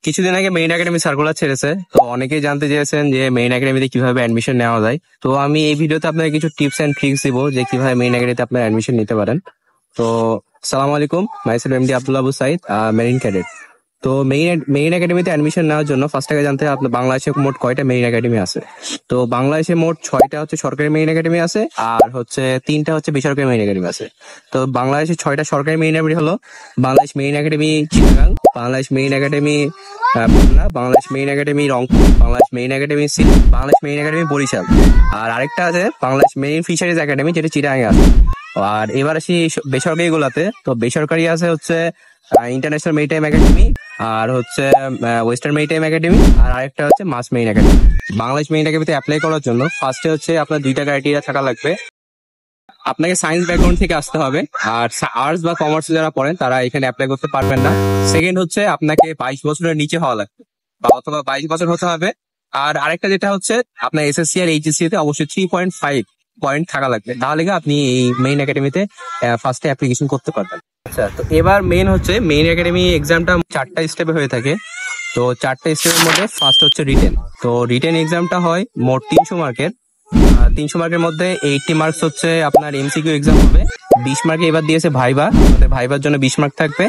কিছুদিন আগে main academy circular ছেড়েছে, তো অনেকেই জানতে চেয়েছেন যে মেইন একাডেমিতে কিভাবে অ্যাডমিশন নেওয়া যায়। তো আমি এই ভিডিওতে আপনাকে কিছু টিপস এন্ড ট্রিক্স দিব যে কিভাবে মেইন একাডেমিতে আপনার অ্যাডমিশন নিতে পারেন। তো আসসালামু আলাইকুম, myself MD Abdul Abu Saeed, marine cadet. তো মেইন একাডেমিতে অ্যাডমিশন নেওয়ার জন্য ফার্স্ট আগে জানতে হবে আপনার বাংলাদেশে মোট কয়টা মেইন একাডেমি আছে। তো বাংলাদেশে মোট 6টা হচ্ছে সরকারি মেইন একাডেমি আছে, আর হচ্ছে 3টা হচ্ছে বেসরকারি মেইন একাডেমি আছে। তো বাংলাদেশে 6টা সরকারি মেইন একাডেমি হলো Bangladesh main academy Chittagong, Bangladesh main academy Khulna, Bangladesh main academy Rangpur, Bangladesh main academy Sylhet, Bangladesh main academy Barisal, আর আরেকটা আছে বাংলাদেশ মেইন ফিশারিজ একাডেমি, যেটা চিটাগাং আছে। আর এবার আসি বেসরকারি গুলাতে। তো বেসরকারি আছে হচ্ছে ইন্টারন্যাশনাল মেরিটাইম একাডেমি, আর হচ্ছে ওয়েস্টার্ন মেরিটাইম একাডেমি, আর আরেকটা হচ্ছে মাস মেইন একাডেমি। বাংলাদেশ মেইন একাডেমিতে অ্যাপ্লাই করার জন্য ফার্স্টে হচ্ছে আপনার 2টা ক্রাইটেরিয়া থাকা লাগবে। আপনাকে সায়েন্স ব্যাকগ্রাউন্ড থেকে আসতে হবে, আর আর্টস বা কমার্স যারা পড়েন তারা এখানে অ্যাপ্লাই করতে পারবেন না। সেকেন্ড হচ্ছে আপনাকে 22 বছরের নিচে হওয়া লাগবে, বা অথবা 22 বছর হতে হবে। আর আরেকটা যেটা হচ্ছে আপনার এসএসসি আর এইচএসসি তে অবশ্যই 3.5 পয়েন্ট থাকা লাগবে, তাহলে আপনি এই মেইন একাডেমিতে ফার্স্টে অ্যাপ্লিকেশন করতে পারবেন। আচ্ছা, তো এবার মেইন হচ্ছে মেইন একাডেমি এক্সামটা 4টা স্টেপে হয়ে থাকে। তো 4টা স্টেপের মধ্যে ফার্স্ট হচ্ছে রিটেন। তো রিটেন এক্সামটা হয় মোট 300 মার্কের। 300 মার্কের মধ্যে 80 মার্কস হচ্ছে আপনার এমসিকিউ এক্সাম হবে। 20 মার্কে এবার দিয়েছে ভাইবা, ভাইবার জন্য 20 মার্ক থাকবে।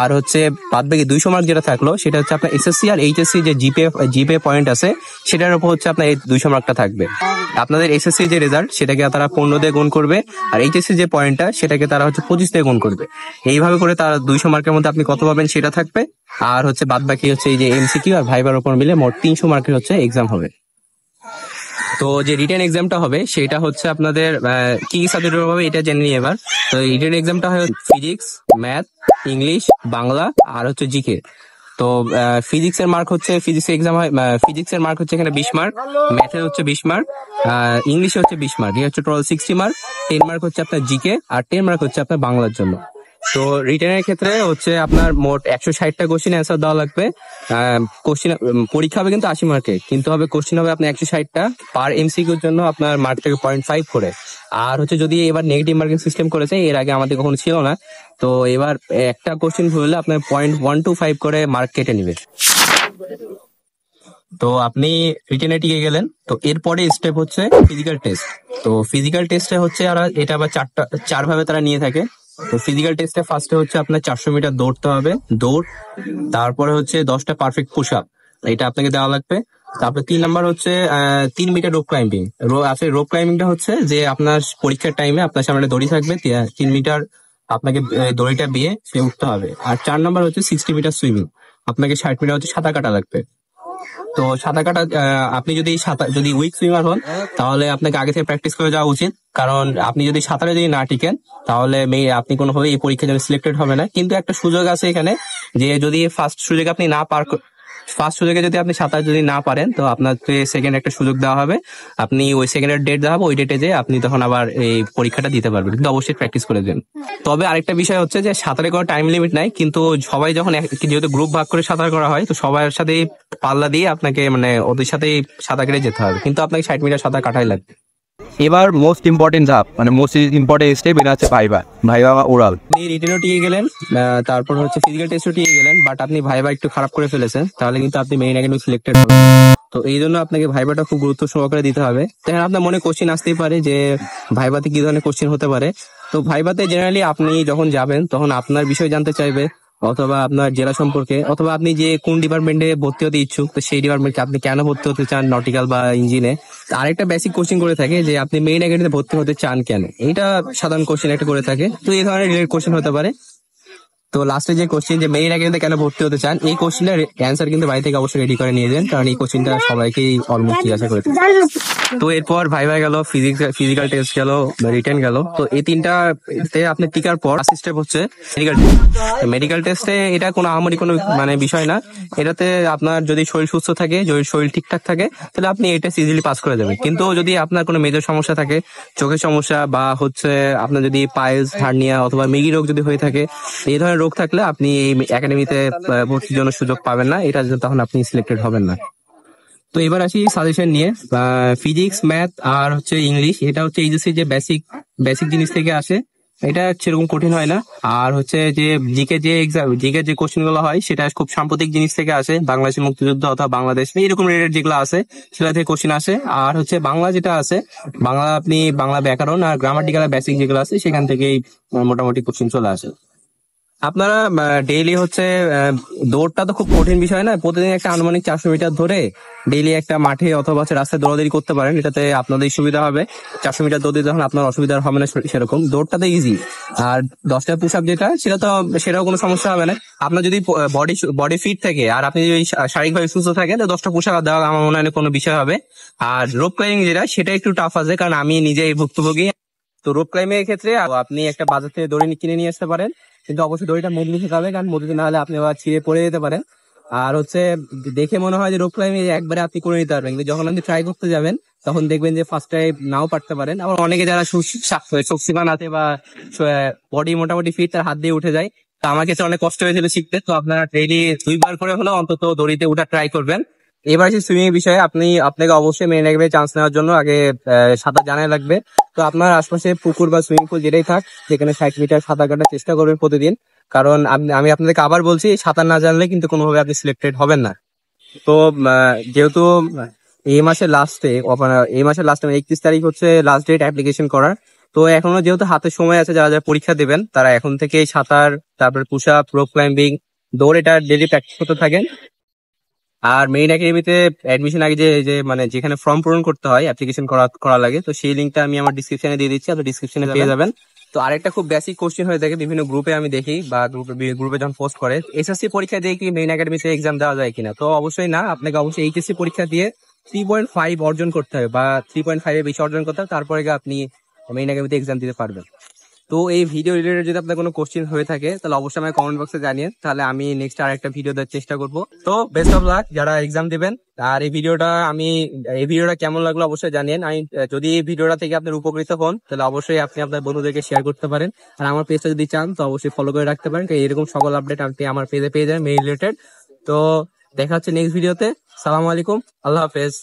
আর হচ্ছে বাদ বাকি 200 মার্ক যেটা থাকলো সেটা হচ্ছে আপনার এসএসসি আর এইচএসসি যে জিপে পয়েন্ট আছে সেটার উপর হচ্ছে আপনার এই 200 মার্কটা থাকবে। আপনাদের এসএসসি যে রেজাল্ট সেটাকে তারা 15 দিয়ে গুণ করবে, আর এইচএসসি যে পয়েন্টটা সেটাকে তারা হচ্ছে 25 দিয়ে গুণ করবে। এইভাবে করে তারা 200 মার্কের মধ্যে আপনি কত পাবেন সেটা থাকবে। আর হচ্ছে বাদ বাকি হচ্ছে এই যে এমসিকিউ আর ভাইবার উপর মিলে মোট 300 মার্কের হচ্ছে এক্সাম হবে। তো যে রিটেন এক্সামটা হবে সেটা হচ্ছে আপনাদের কি সাবজেক্টের হবে এটা জেনে নিই এবার। তো রিটেন এক্সামটা হয় ফিজিক্স, ম্যাথ, ইংলিশ, বাংলা আর হচ্ছে জিকে। তো ফিজিক্সের মার্ক হচ্ছে এক্সাম হয়, ফিজিক্সের মার্ক হচ্ছে এখানে 20 মার্ক, ম্যাথে হচ্ছে 20 মার্ক, ইংলিশে হচ্ছে 20 মার্ক, এই হচ্ছে টোটাল 60 মার্ক। 10 মার্ক হচ্ছে আপনার জিকে, আর 10 মার্ক হচ্ছে আপনার বাংলার জন্য। তো রিটেনের ক্ষেত্রে হচ্ছে আপনার মোট 160টা কোশ্চেন অ্যান্সার দেওয়া লাগবে। কোশ্চেন পরীক্ষা হবে কিন্তু 80 মার্কে, কিন্তু হবে কোশ্চেন হবে আপনার 160টা। পার এমসিকিউর জন্য আপনার মার্ক থেকে 0.5 করে। আর হচ্ছে যদি এবার নেগেটিভ মার্কিং সিস্টেম করেছে, এর আগে আমাদের কখনো ছিল না। তো এবার একটা কোশ্চেন ভুল আপনার 0.125 করে মার্ক কেটে নিবে। তো আপনি রিটেনে টিকে গেলেন। তো এরপরে স্টেপ হচ্ছে ফিজিক্যাল টেস্ট। তো ফিজিক্যাল টেস্টে হচ্ছে এটা আবার 4 ভাবে তারা নিয়ে থাকে। তো ফিজিক্যাল টেস্টে ফার্স্টে হচ্ছে আপনার 400 মিটার দৌড়তে হবে, দৌড়। তারপরে হচ্ছে 10টা পারফেক্ট পুশ আপ, এটা আপনাকে দেওয়া লাগবে। তারপরে 3 নাম্বার হচ্ছে 3 মিটার রোপ ক্লাইম্বিং। আসলে রোপ ক্লাইম্বিংটা হচ্ছে যে আপনার পরীক্ষার টাইমে আপনার সামনে দড়ি থাকবে, 3 মিটার আপনাকে দড়িটা দিয়ে সে উঠতে হবে। আর 4 নাম্বার হচ্ছে 60 মিটার সুইমিং, আপনাকে 60 মিটার হচ্ছে সাঁতার কাটা লাগবে। তো সাঁতার কাটা আপনি যদি উইক সুইমার হন তাহলে আপনাকে আগে থেকে প্র্যাকটিস করে যাওয়া উচিত, কারণ আপনি যদি সাঁতারে যদি না টিকেন তাহলে আপনি কোনোভাবে এই পরীক্ষার জন্য সিলেক্টেড হবে না। কিন্তু একটা সুযোগ আছে এখানে, যে যদি ফার্স্ট সুযোগে যদি আপনি সাঁতার যদি না পারেন তো আপনাকে সেকেন্ড একটা সুযোগ দেওয়া হবে। আপনি ওই সেকেন্ডের ডেট দেওয়া হবে, ওই ডেটে যে আপনি তখন আবার এই পরীক্ষাটা দিতে পারবেন, কিন্তু অবশ্যই প্র্যাকটিস করে দেন। তবে আরেকটা বিষয় হচ্ছে যে সাঁতারে কোনো টাইম লিমিট নাই, কিন্তু সবাই যখন যেহেতু গ্রুপ ভাগ করে সাঁতার করা হয় তো সবার সাথে পাল্লা দিয়ে আপনাকে মানে ওদের সাথেই সাঁতার কেটে যেতে হবে, কিন্তু আপনাকে 60 মিটার সাঁতার কাটাই লাগবে। এবার মোস্ট ইম্পর্টেন্ট ধাপ, মানে মোস্ট ইম্পর্টেন্ট স্টেপ, এটা হচ্ছে ভাইবা ওরাল। আপনি রিটেনও টিকে গেলেন, তারপর হচ্ছে ফিজিক্যাল টেস্টও টিকে গেলেন, বাট আপনি ভাইবা একটু খারাপ করে ফেলেছেন, তাহলে কিন্তু আপনি মেইন একাডেমি সিলেক্টেড হবেন। তো এই জন্য আপনাকে ভাইবাটা খুব গুরুত্ব সহকারে দিতে হবে। তখন আপনার মনে কোশ্চেন আসতেই পারে যে ভাইবাতে কি ধরনের কোশ্চেন হতে পারে। তো ভাইবাতে জেনারেলি আপনি যখন যাবেন তখন আপনার বিষয় জানতে চাইবে, অথবা আপনার জেলা সম্পর্কে, অথবা আপনি যে কোন ডিপার্টমেন্টে ভর্তি হতে ইচ্ছুক তো সেই ডিপার্টমেন্টে আপনি কেন ভর্তি হতে চান, নটিক্যাল বা ইঞ্জিনে। আরেকটা বেসিক কোশ্চেন করে থাকে যে আপনি মেইন একাডেমিতে ভর্তি হতে চান কেন, এটা সাধারণ কোশ্চেন একটা করে থাকে। তো এই ধরনের রিলেটেড কোশ্চেন হতে পারে। তো লাস্টে যে কোশ্চেন যে মেইন একাডেমিতে কেন ভর্তি হতে চান, এই কোশ্চেনটার অ্যান্সার কিন্তু বাড়ি থেকে অবশ্যই রেডি করে নিয়ে যান, কারণ এই কোশ্চেনটা সবাইকেই অলমোস্ট জিজ্ঞাসা করে থাকে। তো এরপর ভাইভা গেল, ফিজিক্যাল টেস্ট গেল, রিটেন গেল। তো এই 3টাতে আপনি টিকার পর স্টেপ হচ্ছে মেডিকেল টেস্ট। মেডিকেল টেস্টে এটা কোনো আহামরি কোনো মানে বিষয় না। এটাতে আপনার যদি শরীর সুস্থ থাকে, যদি শরীর ঠিকঠাক থাকে তাহলে আপনি এটা ইজিলি পাস করে যাবেন। কিন্তু যদি আপনার কোনো মেজর সমস্যা থাকে, চোখের সমস্যা বা হচ্ছে আপনার যদি পাইলস, হার্নিয়া অথবা মৃগী রোগ যদি হয়ে থাকে, এই ধরনের রোগ থাকলে আপনি এই একাডেমিতে ভর্তির জন্য সুযোগ পাবেন না, এটা তখন আপনি সিলেক্টেড হবেন না। তো এবার আসি সাজেশন নিয়ে। ফিজিক্স, ম্যাথ আর হচ্ছে ইংলিশ, এটা হচ্ছে এইচএসসি যে বেসিক জিনিস থেকে আসে। এটা সেরকম কঠিন হয় না। আর হচ্ছে যে জিকে যে কোশ্চেন গুলো হয় সেটা খুব সাম্প্রতিক জিনিস থেকে আসে, বাংলাদেশের মুক্তিযুদ্ধ অথবা বাংলাদেশ এরকম রিলেটেড যেগুলো আছে সেটা থেকে কোশ্চেন আসে। আর হচ্ছে বাংলা যেটা আছে, বাংলা আপনি বাংলা ব্যাকরণ আর গ্রামাটিক্যাল বেসিক যেগুলো আছে সেখান থেকেই মোটামুটি কোশ্চেন চলে আসে। আপনারা ডেইলি হচ্ছে দৌড়টা তো খুব কঠিন বিষয় না, প্রতিদিন একটা আনুমানিক 400 মিটার ধরে ডেইলি একটা মাঠে অথবা হচ্ছে রাস্তায় দৌড়াদৌড়ি করতে পারেন, এটাতে আপনাদের সুবিধা হবে। 400 মিটার দৌড় দিতে যখন আপনার অসুবিধা হবে না সেরকম, দৌড়টাতে ইজি। আর 10টা পুশ আপ যেটা, সেটাও কোনো সমস্যা হবে না। আপনার যদি বডি বডি ফিট থাকে আর আপনি যদি শারীরিকভাবে সুস্থ থাকেন, তো 10টা পুশ আপ দেওয়া আমার মনে হয় না কোনো বিষয় হবে। আর রোপ ক্লাইম্বিং যেটা, সেটা একটু টাফ আছে, কারণ আমি নিজেই ভুক্তভোগী। তো রোপ ক্লাইম্বিং এর ক্ষেত্রে আপনি একটা বাজার থেকে দড়ি কিনে নিয়ে আসতে পারেন, কিন্তু অবশ্যই দড়িটা মজবুত হতে হবে, কারণ মজবুত না হলে আপনি আবার ছিঁড়ে পড়ে যেতে পারেন। আর হচ্ছে দেখে মনে হয় যে রোপ ক্লাইম্বিং একবারে আপনি করে নিতে পারবেন, কিন্তু যখন আপনি ট্রাই করতে যাবেন তখন দেখবেন যে ফার্স্ট টাইম নাও পারতে পারেন। আবার অনেকে যারা শক্তিমান আছে বা বডি মোটামুটি ফিট, তার হাত দিয়ে উঠে যায়। তো আমার ক্ষেত্রে অনেক কষ্ট হয়েছিল শিখতে। তো আপনারা ডেইলি 2বার করে হলেও অন্তত দড়িতে উঠা ট্রাই করবেন। এবার যে সুইমিং বিষয়ে, আপনাকে অবশ্যই মেরিন লাইফে চান্স নেওয়ার জন্য আগে সাঁতার জানাই লাগবে। তো আপনার আশপাশে পুকুর বা সুইমিং পুল যেটাই থাক, সেখানে 60 মিটার সাঁতার কাটার চেষ্টা করবেন প্রতিদিন। কারণ আমি আপনাদেরকে আবার বলছি, সাঁতার না জানলে কিন্তু কোনোভাবে আপনি সিলেক্টেড হবেন না। তো যেহেতু এই মাসের লাস্টে 31 তারিখ হচ্ছে লাস্ট ডেট অ্যাপ্লিকেশন করার। তো এখনো যেহেতু হাতে সময় আছে, যারা যারা পরীক্ষা দেবেন তারা এখন থেকে সাঁতার, তারপর পুশ আপ, রোপ ক্লাইম্বিং, দৌড়, এটা ডেইলি প্র্যাকটিস করতে থাকেন। আর মেইন একাডেমিতে অ্যাডমিশন আগে যে যে মানে যেখানে ফর্ম পূরণ করতে হয়, অ্যাপ্লিকেশন করা করা লাগে, তো সেই লিঙ্কটা আমি আমার ডিসক্রিপশনে দিয়ে দিচ্ছি, আপনি ডিসক্রিপশনে পেয়ে যাবেন। তো আরেকটা খুব বেসিক কোশ্চেন হয়ে থাকে বিভিন্ন গ্রুপে, আমি দেখি বা গ্রুপে যখন পোস্ট করে, এসএসসি পরীক্ষা দিয়ে কি মেইন একাডেমিতে এক্সাম দেওয়া যায় কিনা। তো অবশ্যই না, আপনাকে অবশ্যই এইচএসসি পরীক্ষা দিয়ে 3.5 অর্জন করতে হবে বা 3.5 এর বেশি অর্জন করতে হবে, তারপরে গিয়ে আপনি মেইন একাডেমিতে এক্সাম দিতে পারবেন। তো এই ভিডিও রিলেটেড যদি আপনার কোনো কোশ্চেন হয়ে থাকে, তাহলে অবশ্যই আমাকে কমেন্ট বক্সে জানিয়ে, তাহলে আমি নেক্সট আর একটা ভিডিও দেওয়ার চেষ্টা করব। তো বেস্ট অফ লাক যারা এক্সাম দিবেন। আর এই ভিডিওটা কেমন লাগলো অবশ্যই জানিয়েন। যদি এই ভিডিওটা থেকে আপনার উপকৃত হন, তাহলে অবশ্যই আপনি আপনার বন্ধুদেরকে শেয়ার করতে পারেন। আর আমার পেজটা যদি চান, তো অবশ্যই ফলো করে রাখতে পারেন, কারণ এরকম সকল আপডেট আপনি আমার পেজে পেয়ে যাবেন মেইল রিলেটেড। তো দেখা হচ্ছে নেক্সট ভিডিওতে। সালাম আলাইকুম, আল্লাহ হাফেজ।